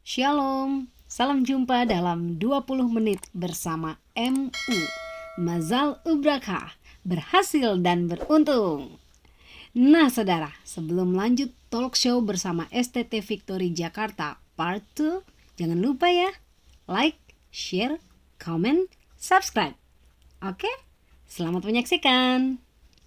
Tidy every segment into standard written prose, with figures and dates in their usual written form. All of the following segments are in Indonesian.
Shalom, salam jumpa dalam 20 menit bersama MU. Mazal Ubrakah, berhasil dan beruntung. Nah saudara, sebelum lanjut talk show bersama STT Victory Jakarta Part 2, jangan lupa ya, like, share, comment, subscribe. Oke, selamat menyaksikan.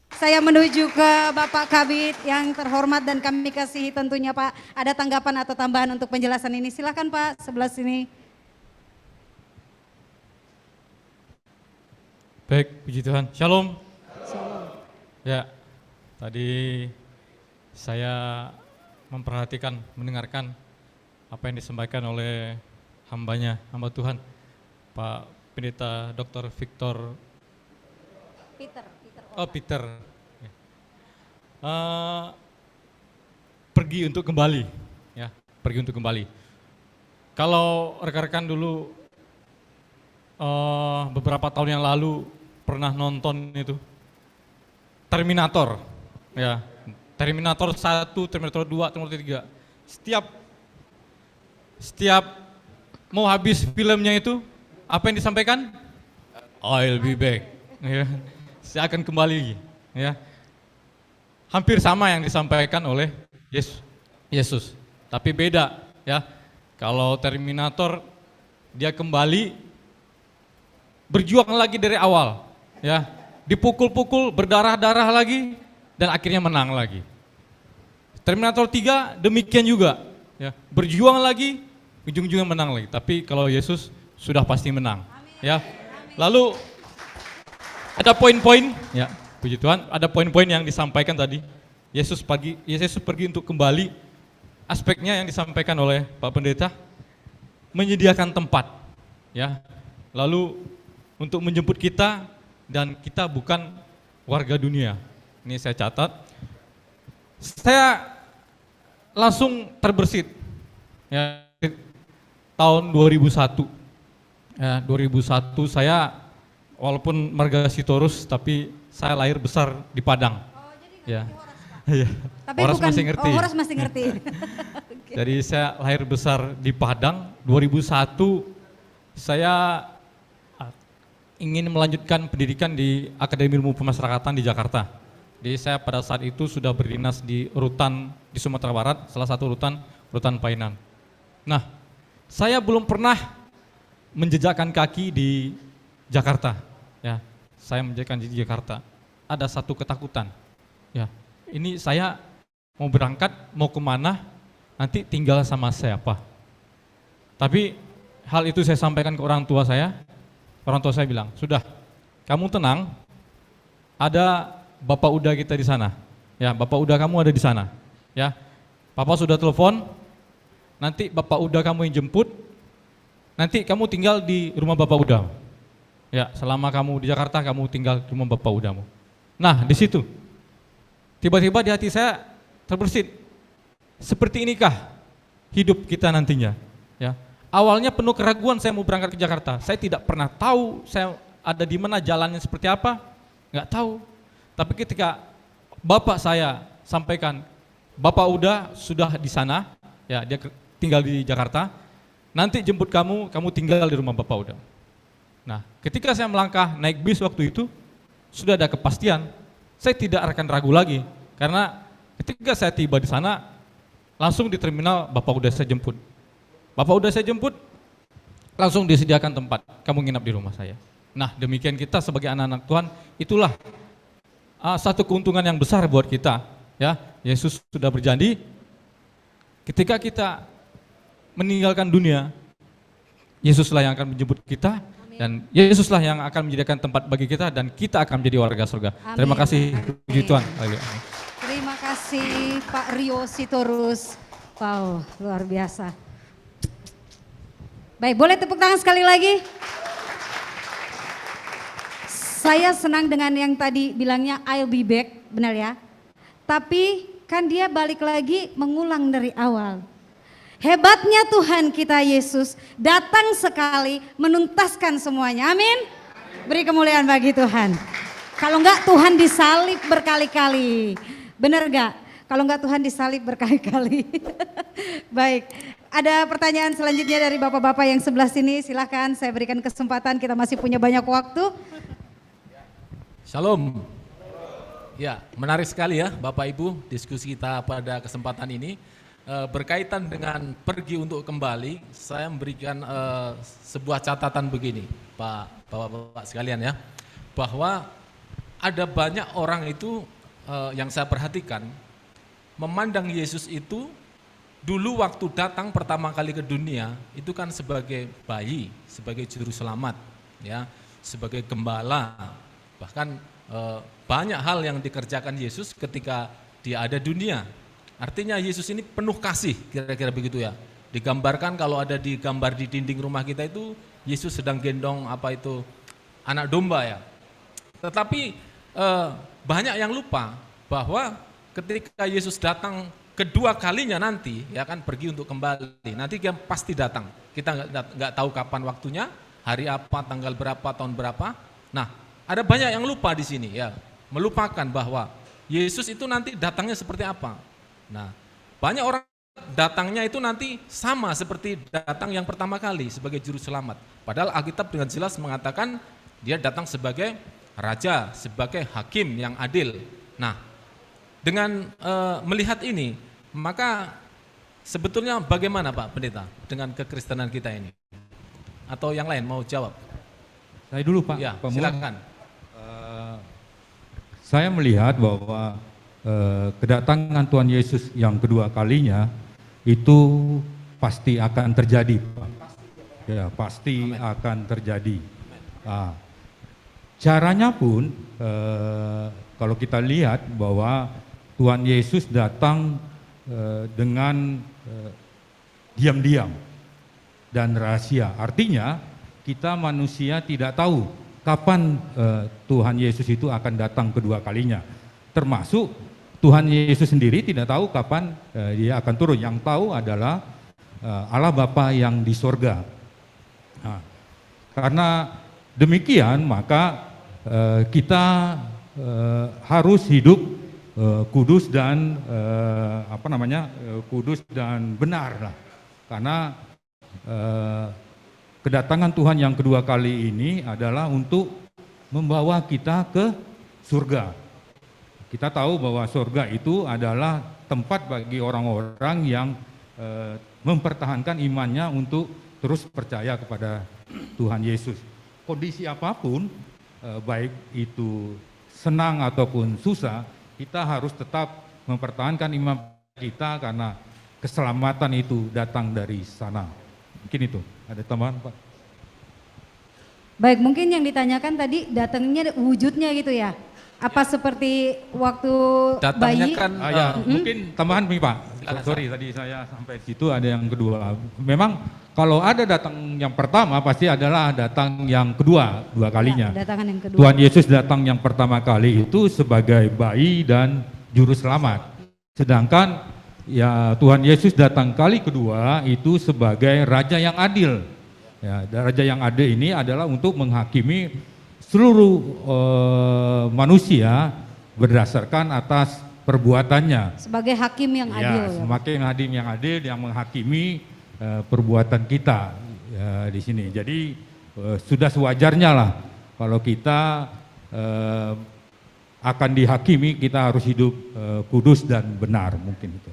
Saya menuju ke Bapak Kabid yang terhormat dan kami kasihi tentunya Pak. Ada tanggapan atau tambahan untuk penjelasan ini? Silakan Pak, sebelah sini. Baik, puji Tuhan. Shalom. Shalom. Ya, tadi saya memperhatikan, mendengarkan apa yang disampaikan oleh hamba Tuhan, Pak Pendeta Dr. Victor Peter. Pergi untuk kembali, ya, pergi untuk kembali. Kalau rekan-rekan dulu beberapa tahun yang lalu pernah nonton itu Terminator, ya, Terminator 1, Terminator 2, Terminator 3. Setiap mau habis filmnya itu, apa yang disampaikan? I'll be back. Ya. Saya akan kembali, ya. Hampir sama yang disampaikan oleh Yesus. Tapi beda, ya. Kalau Terminator dia kembali berjuang lagi dari awal, ya. Dipukul-pukul, berdarah-darah lagi dan akhirnya menang lagi. Terminator 3 demikian juga, ya. Berjuang lagi, ujung-ujungnya menang lagi. Tapi kalau Yesus sudah pasti menang, ya. Lalu ada poin-poin, ya, puji Tuhan, ada poin-poin yang disampaikan tadi. Yesus pergi untuk kembali. Aspeknya yang disampaikan oleh Pak Pendeta, menyediakan tempat, ya. Lalu untuk menjemput kita, dan kita bukan warga dunia. Ini saya catat. Saya langsung terbersit, ya, tahun 2001. Ya, 2001 saya walaupun marga Sitorus, tapi saya lahir besar di Padang. Oh, jadi ya. Iya. Tapi Horas bukan, masih ngerti. Horas masih ngerti. Okay. Jadi saya lahir besar di Padang. 2001 saya ingin melanjutkan pendidikan di Akademi Ilmu Pemasyarakatan di Jakarta. Jadi saya pada saat itu sudah berdinas di rutan di Sumatera Barat, salah satu rutan Painan. Nah, saya belum pernah menjejakkan kaki di Jakarta. Ya, saya menjejakkan di Jakarta. Ada satu ketakutan. Ya, ini saya mau berangkat, mau kemana, nanti tinggal sama siapa. Tapi hal itu saya sampaikan ke orang tua saya. Orang tua saya bilang, sudah, kamu tenang, ada Bapak Uda kita di sana. Ya, Bapak Uda kamu ada di sana. Ya, Papa sudah telepon, nanti Bapak Uda kamu yang jemput, nanti kamu tinggal di rumah Bapak Uda. Ya, selama kamu di Jakarta, kamu tinggal di rumah Bapak Udamu. Nah, di situ, tiba-tiba di hati saya terbersit, seperti inikah hidup kita nantinya? Ya. Awalnya penuh keraguan saya mau berangkat ke Jakarta. Saya tidak pernah tahu saya ada di mana, jalannya seperti apa, nggak tahu. Tapi ketika bapak saya sampaikan, Bapak Uda sudah di sana, ya, dia tinggal di Jakarta. Nanti jemput kamu, kamu tinggal di rumah Bapak Uda. Nah, ketika saya melangkah naik bis waktu itu, sudah ada kepastian. Saya tidak akan ragu lagi, karena ketika saya tiba di sana, langsung di terminal Bapak Uda saya jemput. Bapak udah saya jemput, langsung disediakan tempat, kamu nginap di rumah saya. Nah, demikian kita sebagai anak-anak Tuhan, itulah satu keuntungan yang besar buat kita. Ya, Yesus sudah berjanji, ketika kita meninggalkan dunia, Yesuslah yang akan menjemput kita, dan Yesuslah yang akan menjadikan tempat bagi kita, dan kita akan menjadi warga surga. Amin. Terima kasih, puji Tuhan. Terima kasih Pak Rio Sitorus. Wow, luar biasa. Baik, boleh tepuk tangan sekali lagi? Saya senang dengan yang tadi bilangnya I'll be back, benar ya? Tapi kan dia balik lagi mengulang dari awal. Hebatnya Tuhan kita Yesus datang sekali menuntaskan semuanya, amin? Beri kemuliaan bagi Tuhan. Kalau enggak Tuhan disalib berkali-kali, benar enggak? Kalau enggak Tuhan disalib berkali-kali. Baik. Ada pertanyaan selanjutnya dari bapak-bapak yang sebelah sini. Silahkan saya berikan kesempatan, kita masih punya banyak waktu. Shalom. Ya, menarik sekali ya Bapak Ibu diskusi kita pada kesempatan ini. Berkaitan dengan pergi untuk kembali, saya memberikan sebuah catatan begini, Pak, Bapak-bapak sekalian ya, bahwa ada banyak orang itu yang saya perhatikan memandang Yesus itu dulu waktu datang pertama kali ke dunia itu kan sebagai bayi, sebagai juru selamat, ya, sebagai gembala, bahkan banyak hal yang dikerjakan Yesus ketika dia ada dunia. Artinya Yesus ini penuh kasih, kira-kira begitu ya. Digambarkan kalau ada di gambar di dinding rumah kita itu Yesus sedang gendong apa itu anak domba ya. Tetapi banyak yang lupa bahwa ketika Yesus datang kedua kalinya nanti ya kan pergi untuk kembali. Nanti dia pasti datang. Kita nggak tahu kapan waktunya, hari apa, tanggal berapa, tahun berapa. Nah, ada banyak yang lupa di sini ya, melupakan bahwa Yesus itu nanti datangnya seperti apa. Nah, banyak orang datangnya itu nanti sama seperti datang yang pertama kali sebagai juru selamat. Padahal Alkitab dengan jelas mengatakan dia datang sebagai raja, sebagai hakim yang adil. Nah, dengan melihat ini, maka sebetulnya bagaimana Pak Pendeta dengan kekristenan kita ini? Atau yang lain mau jawab? Saya dulu Pak. Ya, Pak Mul. silakan. Saya melihat bahwa kedatangan Tuhan Yesus yang kedua kalinya itu pasti akan terjadi, Pak. Ya, pasti akan terjadi. Nah, caranya pun kalau kita lihat bahwa Tuhan Yesus datang dengan diam-diam dan rahasia. Artinya kita manusia tidak tahu kapan Tuhan Yesus itu akan datang kedua kalinya. Termasuk Tuhan Yesus sendiri tidak tahu kapan dia akan turun. Yang tahu adalah Allah Bapa yang di sorga. Nah, karena demikian maka kita harus hidup kudus dan kudus dan benar lah. Karena kedatangan Tuhan yang kedua kali ini adalah untuk membawa kita ke surga. Kita tahu bahwa surga itu adalah tempat bagi orang-orang yang mempertahankan imannya untuk terus percaya kepada Tuhan Yesus. Kondisi apapun, baik itu senang ataupun susah, kita harus tetap mempertahankan iman kita karena keselamatan itu datang dari sana. Mungkin itu, ada tambahan Pak? Baik, mungkin yang ditanyakan tadi datangnya wujudnya gitu ya. Apa seperti waktu Datangnya bayi? kan Mungkin tambahan nih Pak. Sorry tadi saya sampai situ ada yang kedua. Memang kalau ada datang yang pertama pasti adalah datang yang kedua, dua kalinya. Ya, datangan yang kedua. Tuhan Yesus datang yang pertama kali itu sebagai bayi dan juru selamat. Sedangkan ya Tuhan Yesus datang kali kedua itu sebagai raja yang adil. Ya, raja yang adil ini adalah untuk menghakimi seluruh manusia berdasarkan atas perbuatannya. Sebagai hakim yang adil. Ya, semakin hakim yang adil yang menghakimi perbuatan kita di sini. Jadi sudah sewajarnya lah kalau kita akan dihakimi, kita harus hidup kudus dan benar, mungkin itu.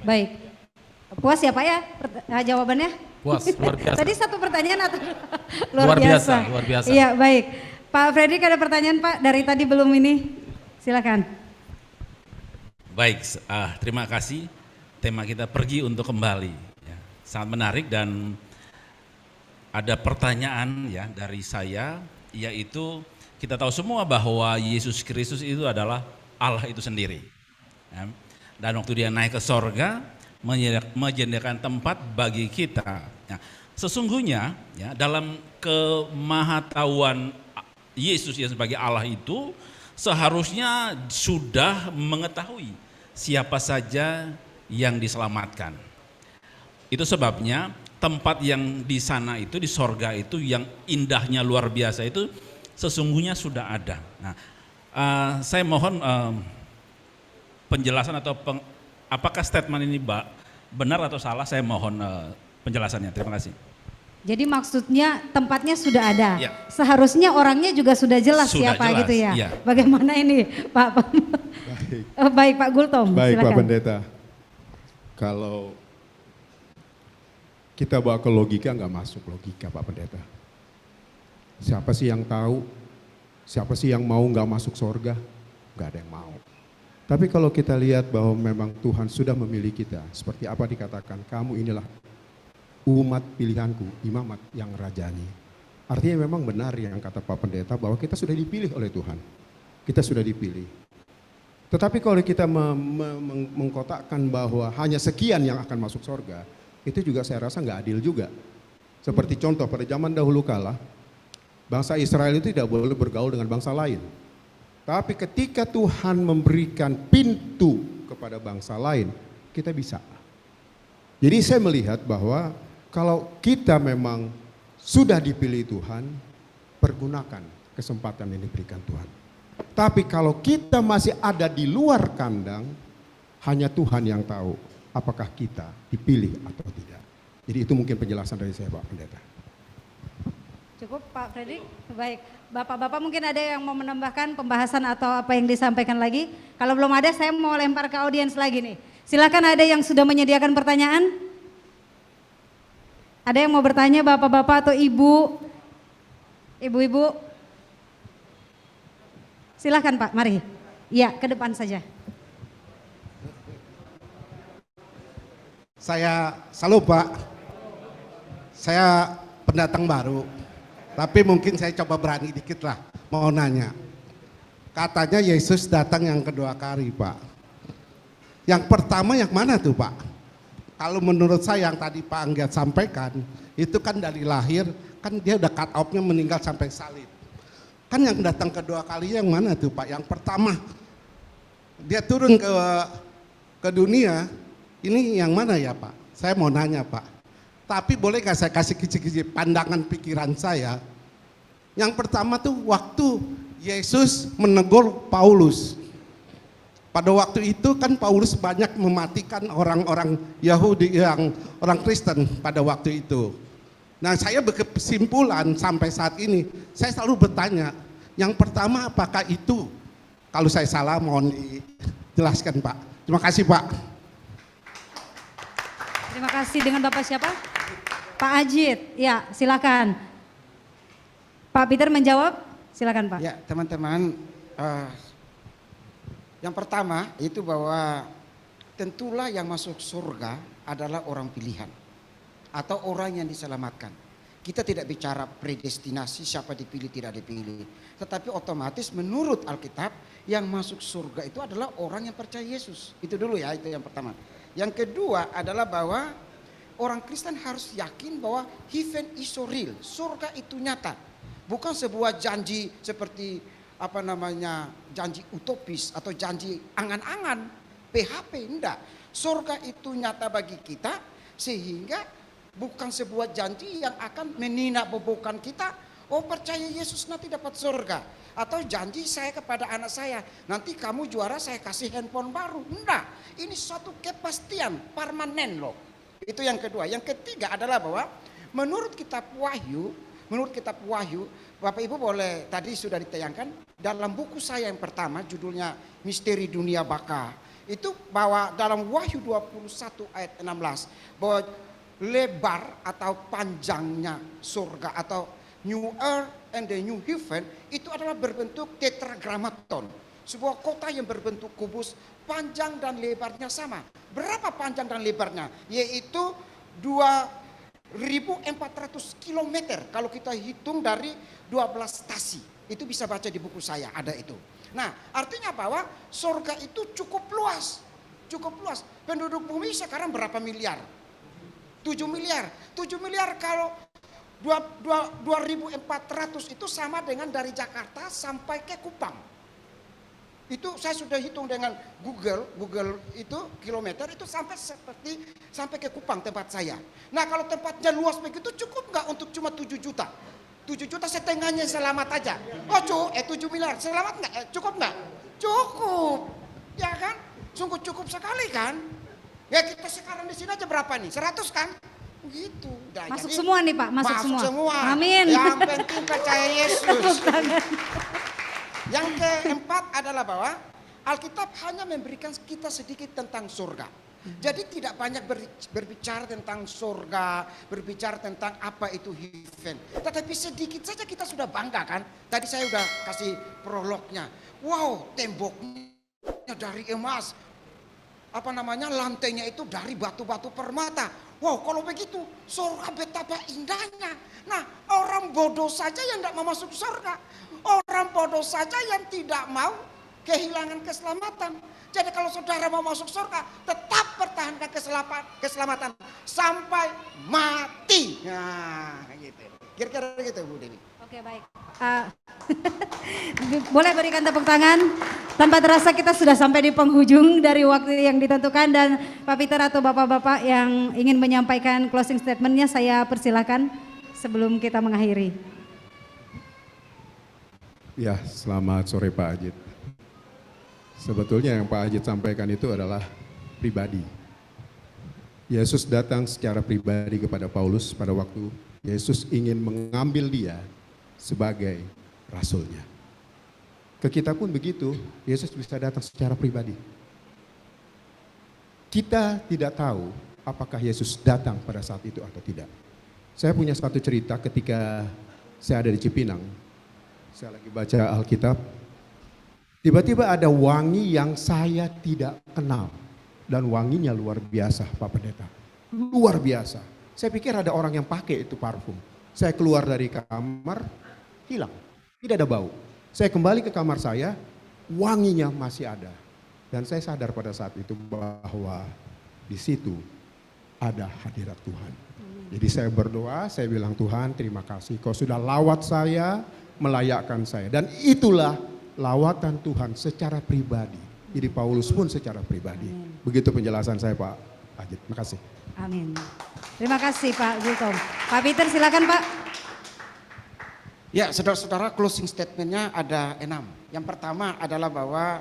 Baik. Puas ya Pak ya jawabannya? Puas, luar biasa. Tadi satu pertanyaan atau Luar biasa, luar biasa. Iya, baik. Pak Fredrik ada pertanyaan Pak dari tadi belum ini? Silakan. Baik, terima kasih. Tema kita pergi untuk kembali. Ya, sangat menarik dan ada pertanyaan ya dari saya, yaitu kita tahu semua bahwa Yesus Kristus itu adalah Allah itu sendiri. Ya, dan waktu dia naik ke sorga, menyediakan tempat bagi kita. Ya, sesungguhnya ya dalam kemahatauan Yesus yang sebagai Allah itu seharusnya sudah mengetahui siapa saja yang diselamatkan. Itu sebabnya tempat yang di sana itu, di sorga itu yang indahnya luar biasa itu sesungguhnya sudah ada. Nah, saya mohon penjelasan atau apakah statement ini benar atau salah saya mohon penjelasannya. Terima kasih. Jadi maksudnya tempatnya sudah ada. Ya. Seharusnya orangnya juga sudah jelas Sudah ya Pak jelas, gitu ya. iya. Bagaimana ini Pak? Baik, Baik Pak Gultom, baik Pak silakan. Pendeta. Kalau kita bawa ke logika nggak masuk logika Pak Pendeta. Siapa sih yang tahu? Siapa sih yang mau nggak masuk surga? Nggak ada yang mau. Tapi kalau kita lihat bahwa memang Tuhan sudah memilih kita, seperti apa dikatakan, kamu inilah umat pilihanku, imamat yang rajani. Artinya memang benar yang kata Pak Pendeta bahwa kita sudah dipilih oleh Tuhan. Kita sudah dipilih. Tetapi kalau kita mengkotakkan bahwa hanya sekian yang akan masuk surga, itu juga saya rasa nggak adil juga. Seperti contoh pada zaman dahulu kala, bangsa Israel itu tidak boleh bergaul dengan bangsa lain. Tapi ketika Tuhan memberikan pintu kepada bangsa lain, kita bisa. Jadi saya melihat bahwa kalau kita memang sudah dipilih Tuhan, pergunakan kesempatan yang diberikan Tuhan. Tapi kalau kita masih ada di luar kandang, hanya Tuhan yang tahu apakah kita dipilih atau tidak. Jadi itu mungkin penjelasan dari saya Pak Pendeta. Cukup Pak Fredrik? Baik, Bapak-Bapak mungkin ada yang mau menambahkan pembahasan atau apa yang disampaikan lagi? Kalau belum ada saya mau lempar ke audiens lagi nih. Silakan, ada yang sudah menyediakan pertanyaan? Ada yang mau bertanya Bapak-Bapak atau Ibu? Ibu-ibu? Silakan Pak, mari. Ya, ke depan saja. Saya salut Pak, saya pendatang baru, tapi mungkin saya coba berani dikit lah, mau nanya. Katanya Yesus datang yang kedua kali Pak. Yang pertama yang mana tuh Pak? Kalau menurut saya yang tadi Pak Angga sampaikan, itu kan dari lahir, kan dia udah cut off-nya meninggal sampai salib. Kan yang datang kedua kali yang mana tuh Pak? Yang pertama, dia turun ke dunia, ini yang mana ya Pak? Saya mau nanya Pak. Tapi boleh gak saya kasih kecil-kecil pandangan pikiran saya? Yang pertama tuh waktu Yesus menegur Paulus. Pada waktu itu kan Paulus banyak mematikan orang-orang Yahudi, yang orang Kristen pada waktu itu. Nah saya berkesimpulan sampai saat ini, saya selalu bertanya, yang pertama apakah itu? Kalau saya salah mohon dijelaskan Pak. Terima kasih Pak. Terima kasih. Dengan Bapak siapa? Pak Ajit, ya silakan. Pak Peter menjawab, silakan Pak. Ya teman-teman, yang pertama itu bahwa tentulah yang masuk surga adalah orang pilihan atau orang yang diselamatkan. Kita tidak bicara predestinasi siapa dipilih tidak dipilih, tetapi otomatis menurut Alkitab yang masuk surga itu adalah orang yang percaya Yesus. Itu dulu ya, itu yang pertama. Yang kedua adalah bahwa orang Kristen harus yakin bahwa heaven is so real, surga itu nyata. Bukan sebuah janji seperti apa namanya, janji utopis atau janji angan-angan, PHP, enggak. Surga itu nyata bagi kita sehingga bukan sebuah janji yang akan menina bobokan kita. Oh percaya Yesus nanti dapat surga. Atau janji saya kepada anak saya, nanti kamu juara saya kasih handphone baru. Enggak, ini suatu kepastian permanen loh. Itu yang kedua. Yang ketiga adalah bahwa menurut kitab Wahyu, Bapak Ibu boleh tadi sudah ditayangkan dalam buku saya yang pertama judulnya Misteri Dunia Baka. Itu bahwa dalam Wahyu 21 ayat 16 bahwa lebar atau panjangnya surga atau New Earth and the New Heaven itu adalah berbentuk tetragrammaton. Sebuah kota yang berbentuk kubus, panjang dan lebarnya sama. Berapa panjang dan lebarnya? Yaitu 2.400 km kalau kita hitung dari 12 stasi. Itu bisa baca di buku saya, ada itu. Nah artinya bahwa surga itu cukup luas. Cukup luas. Penduduk bumi sekarang berapa miliar? 7 miliar. 7 miliar kalau 2.400 itu sama dengan dari Jakarta sampai ke Kupang. Itu saya sudah hitung dengan Google itu kilometer itu sampai ke Kupang tempat saya. Nah kalau tempatnya luas begitu cukup nggak untuk cuma 7 juta? 7 juta setengahnya selamat aja. Oh 7 miliar selamat nggak? Cukup nggak? Cukup, ya kan? Sungguh cukup sekali kan? Ya kita sekarang di sini aja berapa nih? 100 kan? Begitu. Udah, Masuk jadi semua nih Pak, masuk semua. Amin. Yang penting percaya Yesus. Yang keempat adalah bahwa Alkitab hanya memberikan kita sedikit tentang surga. Jadi tidak banyak berbicara tentang surga, berbicara tentang apa itu heaven. Tetapi sedikit saja kita sudah bangga kan. Tadi saya sudah kasih prolognya. Wow, temboknya dari emas. Apa namanya, lantainya itu dari batu-batu permata. Wow, kalau begitu surga betapa indahnya. Nah, orang bodoh saja yang tidak mau masuk surga. Orang bodoh saja yang tidak mau kehilangan keselamatan. Jadi kalau saudara mau masuk surga, tetap pertahankan keselamatan sampai mati. Nah, gitu. Kira-kira gitu Bu Dewi. Oke, baik. Boleh berikan tepuk tangan. Tanpa terasa kita sudah sampai di penghujung dari waktu yang ditentukan, dan Pak Peter atau bapak-bapak yang ingin menyampaikan closing statementnya, saya persilakan sebelum kita mengakhiri. Ya, selamat sore Pak Ajit. Sebetulnya yang Pak Ajit sampaikan itu adalah pribadi. Yesus datang secara pribadi kepada Paulus pada waktu Yesus ingin mengambil dia sebagai rasulnya. Ke kita pun begitu, Yesus bisa datang secara pribadi. Kita tidak tahu apakah Yesus datang pada saat itu atau tidak. Saya punya satu cerita ketika saya ada di Cipinang. Saya lagi baca Alkitab. Tiba-tiba ada wangi yang saya tidak kenal. Dan wanginya luar biasa Pak Pendeta. Luar biasa. Saya pikir ada orang yang pakai itu parfum. Saya keluar dari kamar, hilang. Tidak ada bau. Saya kembali ke kamar saya, wanginya masih ada. Dan saya sadar pada saat itu bahwa di situ ada hadirat Tuhan. Jadi saya berdoa, saya bilang Tuhan terima kasih. Kau sudah lawat saya, melayakkan saya. Dan itulah lawatan Tuhan secara pribadi. Jadi Paulus pun secara pribadi. Begitu penjelasan saya Pak Ajit. Terima kasih. Amin. Terima kasih Pak Zultom. Pak Peter silakan Pak. Ya, saudara-saudara, closing statementnya ada 6. Yang pertama adalah bahwa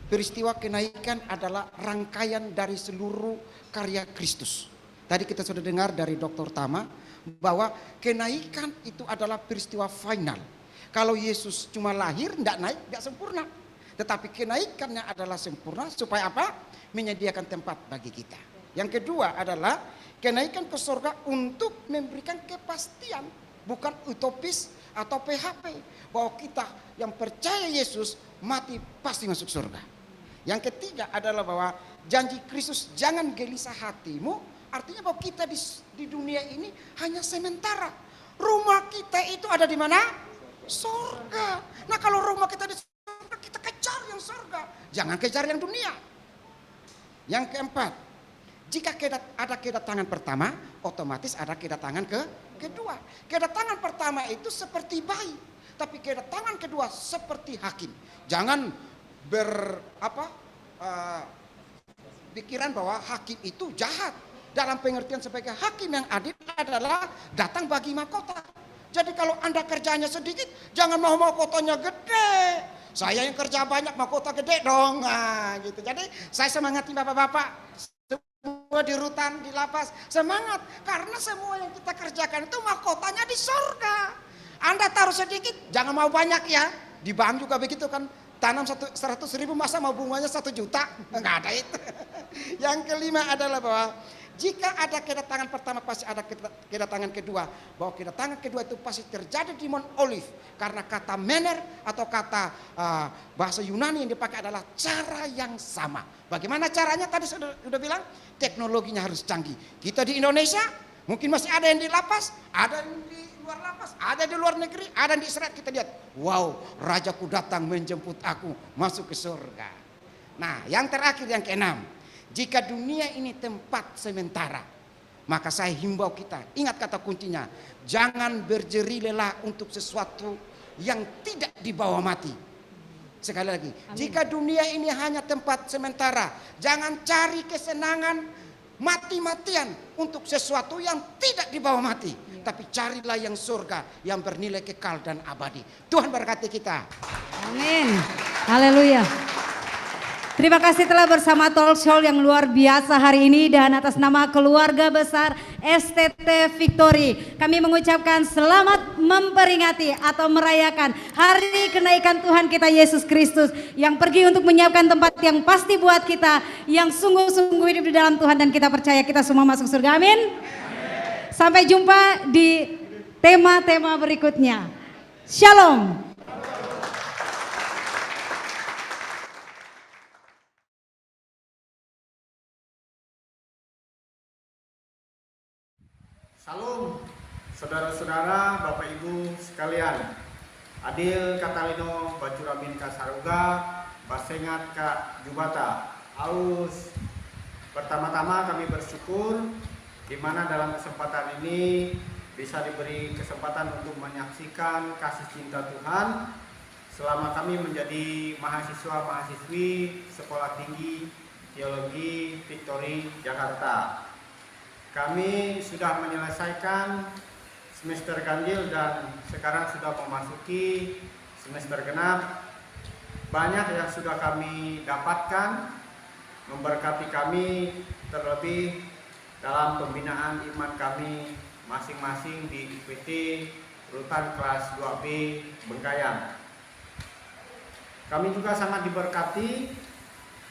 peristiwa kenaikan adalah rangkaian dari seluruh karya Kristus. Tadi kita sudah dengar dari Dr. Tama bahwa kenaikan itu adalah peristiwa final. Kalau Yesus cuma lahir, tidak naik, tidak sempurna. Tetapi kenaikannya adalah sempurna supaya apa? Menyediakan tempat bagi kita. Yang kedua adalah kenaikan ke surga untuk memberikan kepastian, bukan utopis atau PHP, bahwa kita yang percaya Yesus mati pasti masuk surga. Yang ketiga adalah bahwa janji Kristus jangan gelisah hatimu, artinya bahwa kita di dunia ini hanya sementara. Rumah kita itu ada di mana? Surga. Nah kalau rumah kita di surga, kita kejar yang surga, jangan kejar yang dunia. Yang keempat, jika ada kedatangan pertama, otomatis ada kedatangan kedua. Kedatangan pertama itu seperti bayi, tapi kedatangan kedua seperti hakim. Jangan pikiran bahwa hakim itu jahat. Dalam pengertian sebagai hakim yang adil adalah datang bagi mahkota. Jadi kalau Anda kerjanya sedikit, jangan mau mahkotanya gede. Saya yang kerja banyak, mahkota gede dong. Nah, gitu. Jadi saya semangati bapak-bapak semua di rutan, di lapas, semangat. Karena semua yang kita kerjakan itu mahkotanya di surga. Anda taruh sedikit, jangan mau banyak ya. Di bank juga begitu kan. Tanam 100.000 masa mau bunganya 1 juta. Enggak ada itu. Yang kelima adalah bahwa jika ada kedatangan pertama pasti ada kedatangan kedua. Bahwa kedatangan kedua itu pasti terjadi di Mount Olive. Karena kata mener atau kata bahasa Yunani yang dipakai adalah cara yang sama. Bagaimana caranya? Tadi sudah bilang teknologinya harus canggih. Kita di Indonesia mungkin masih ada yang di lapas, ada yang di luar lapas, ada di luar negeri, ada di Israel. Kita lihat, wow, rajaku datang menjemput aku masuk ke surga. Nah yang terakhir yang keenam, jika dunia ini tempat sementara, maka saya himbau kita, ingat kata kuncinya, jangan berjeri lelah untuk sesuatu yang tidak dibawa mati. Sekali lagi, jika dunia ini hanya tempat sementara, jangan cari kesenangan mati-matian untuk sesuatu yang tidak dibawa mati. Tapi carilah yang surga, yang bernilai kekal dan abadi. Tuhan berkati kita. Amin. Haleluya. Terima kasih telah bersama talk show yang luar biasa hari ini, dan atas nama keluarga besar STT Victory kami mengucapkan selamat memperingati atau merayakan hari kenaikan Tuhan kita Yesus Kristus yang pergi untuk menyiapkan tempat yang pasti buat kita yang sungguh-sungguh hidup di dalam Tuhan, dan kita percaya kita semua masuk surga. Amin. Sampai jumpa di tema-tema berikutnya. Shalom. Salam, saudara-saudara, Bapak Ibu sekalian. Adil Katalino Bajuramin Kasaruga, Basengat Kak Jubata. Aus. Pertama-tama kami bersyukur di mana dalam kesempatan ini bisa diberi kesempatan untuk menyaksikan kasih cinta Tuhan selama kami menjadi mahasiswa-mahasiswi Sekolah Tinggi Teologi Victory Jakarta. Kami sudah menyelesaikan semester ganjil dan sekarang sudah memasuki semester genap. Banyak yang sudah kami dapatkan memberkati kami, terlebih dalam pembinaan iman kami masing-masing di IPT Rutan kelas 2B Bengkayang. Kami juga sangat diberkati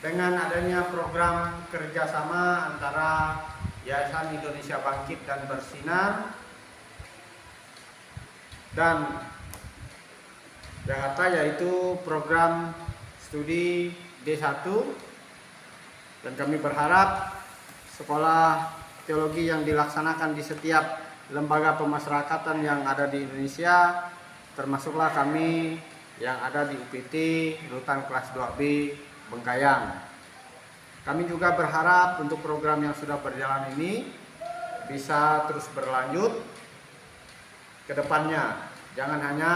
dengan adanya program kerjasama antara Yayasan Indonesia Bangkit dan Bersinar dan Jakarta, yaitu program studi D1, dan kami berharap sekolah teologi yang dilaksanakan di setiap lembaga pemasyarakatan yang ada di Indonesia, termasuklah kami yang ada di UPT Rutan kelas 2B Bengkayang. Kami juga berharap untuk program yang sudah berjalan ini bisa terus berlanjut ke depannya. Jangan hanya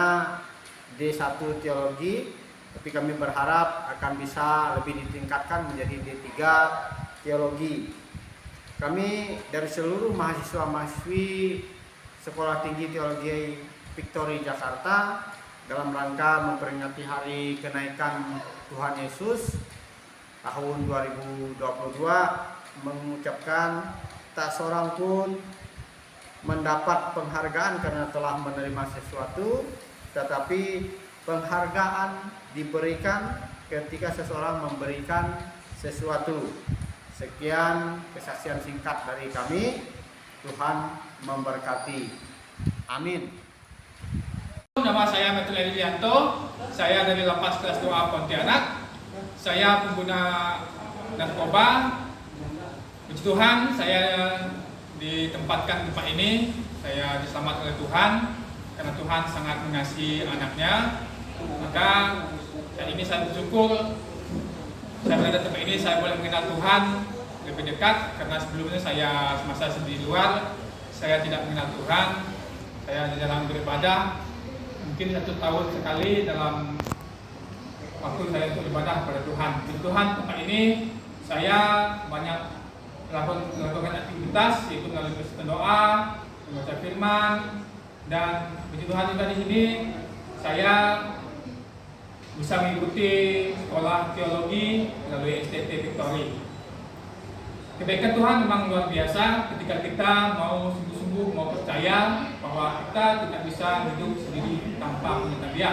D1 teologi, tapi kami berharap akan bisa lebih ditingkatkan menjadi D3 teologi. Kami dari seluruh mahasiswa-mahasiswi Sekolah Tinggi Teologi Victory Jakarta dalam rangka memperingati hari kenaikan Tuhan Yesus tahun 2022 mengucapkan tak seorang pun mendapat penghargaan karena telah menerima sesuatu, tetapi penghargaan diberikan ketika seseorang memberikan sesuatu. Sekian kesaksian singkat dari kami. Tuhan memberkati. Amin. Nama saya Metro Lilianto, saya dari Lapas Kelas 2A Pontianak. Saya pengguna narkoba. Puji Tuhan, saya ditempatkan di tempat ini. Saya diselamatkan oleh Tuhan karena Tuhan sangat mengasihi anaknya. Maka saat ini saya bersyukur saya berada di tempat ini, saya boleh mengenal Tuhan lebih dekat, karena sebelumnya saya semasa di luar saya tidak mengenal Tuhan. Saya di dalam beribadah mungkin 1 tahun sekali dalam waktu saya untuk ibadah kepada Tuhan. Di Tuhan tempat ini saya banyak melakukan aktivitas, yaitu melalui doa, membaca firman, dan puji Tuhan juga di sini saya bisa mengikuti sekolah teologi melalui STT Victory. Kebaikan Tuhan memang luar biasa ketika kita mau sungguh-sungguh mau percaya bahwa kita tidak bisa hidup sendiri tanpa meminta Dia.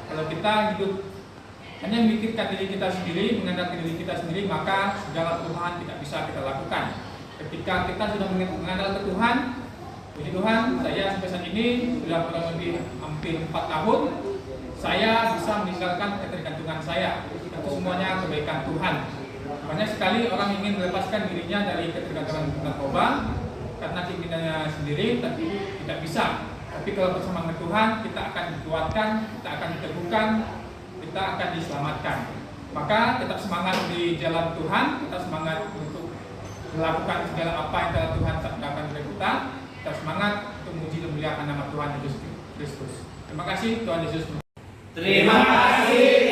Kalau kita hidup hanya memikirkan diri kita sendiri, mengandalkan diri kita sendiri, maka segala Tuhan tidak bisa kita lakukan. Ketika kita sudah mengandalkan Tuhan, puji Tuhan, saya sampai saat ini sudah kurang lebih hampir 4 tahun, saya bisa meninggalkan ketergantungan saya. Itu semuanya kebaikan Tuhan. Banyak sekali orang ingin melepaskan dirinya dari ketergantungan narkoba karena keinginannya sendiri, tapi tidak bisa. Tapi kalau bersama dengan Tuhan, kita akan dikuatkan, kita akan diteguhkan, kita akan diselamatkan. Maka tetap semangat di jalan Tuhan, kita semangat untuk melakukan segala apa yang telah Tuhan sabdakan kepada kita. Kita semangat untuk memuji dan memuliakan nama Tuhan Yesus Kristus. Terima kasih, Tuhan Yesus. Terima kasih.